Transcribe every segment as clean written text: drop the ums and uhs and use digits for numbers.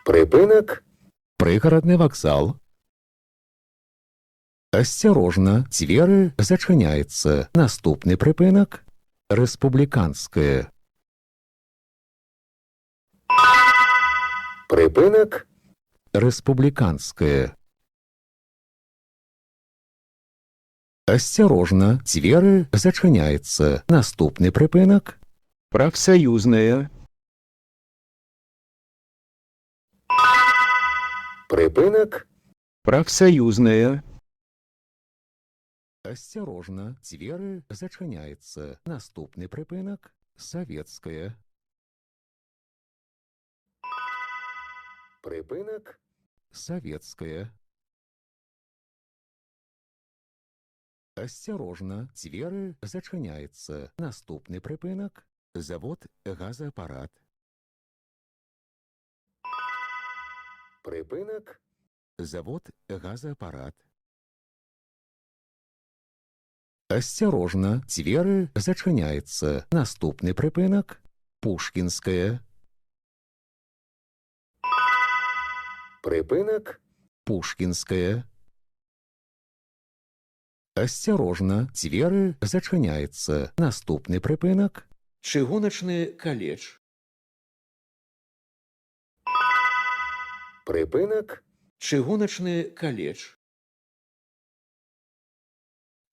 Припинок. Прыгарадны вакзал. Асцярожна, дзверы зачыняецца. Наступны прыпынак. Рэспубліканскае. Припинок. Рэспубліканскае. Асцярожна, дзверы зачыняецца. Наступны прыпынак. Профсоюзная. Припинок. Профсоюзная. Асцярожна, дзверы зачыняецца. Наступны прыпынак. Савецкая. Припинок. Савецкая. Асцярожна, дзверы зачыняецца. Наступны прыпынак. Завод газаапарат. Припинок. Завод газаапарат. Асцярожна, дзверы зачыняецца. Наступны прыпынак. Пушкінская. Припинок. Пушкінская. Асцярожна, дзверы зачыняецца. Наступны прыпынак. Чыгуначны каледж. Припинок. Чыгуначны каледж.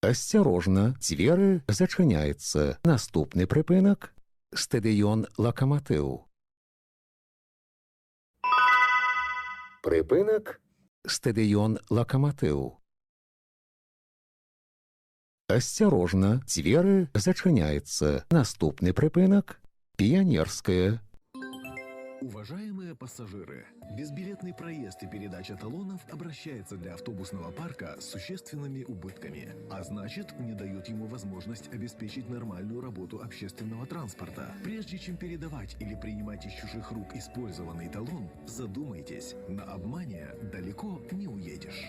Асцярожна, дзверы зачыняецца. Наступны прыпынак. Стадыён Лакаматыў. Припинок. Стадыён Лакаматыў. Асцярожна, дзверы зачыняецца. Наступны прыпынак. Пионерская. Уважаемые пассажиры, безбилетный проезд и передача талонов обращается для автобусного парка с существенными убытками, а значит, не дает ему возможность обеспечить нормальную работу общественного транспорта. Прежде чем передавать или принимать из чужих рук использованный талон, задумайтесь, на обмане далеко не уедешь.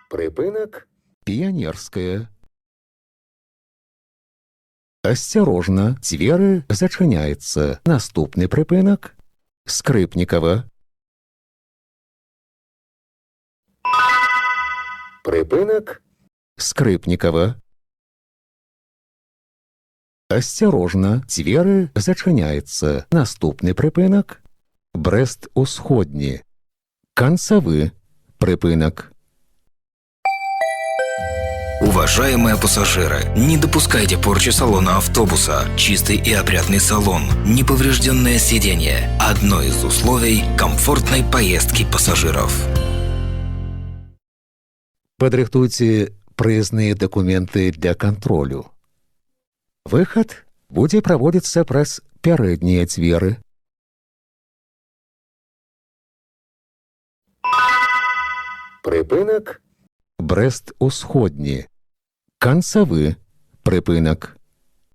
Припинок. Пионерская. Асцярожна, дзверы зачыняецца. Наступны прыпынак. Скрыпнікава. Припинок. Скрыпнікава. Асцярожна, дзверы зачыняецца. Наступны прыпынак. Брэст-Усходні. Канцавы прыпынак. Уважаемые пассажиры, не допускайте порчи салона автобуса. Чистый и опрятный салон, неповрежденное сиденье – одно из условий комфортной поездки пассажиров. Падрыхтуйце прыездныя дакументы для кантролю. Выхад будзе праводзіцца праз пярэднія дзверы. Прыпынак. Брэст-Усходні. Канцавы прыпынак.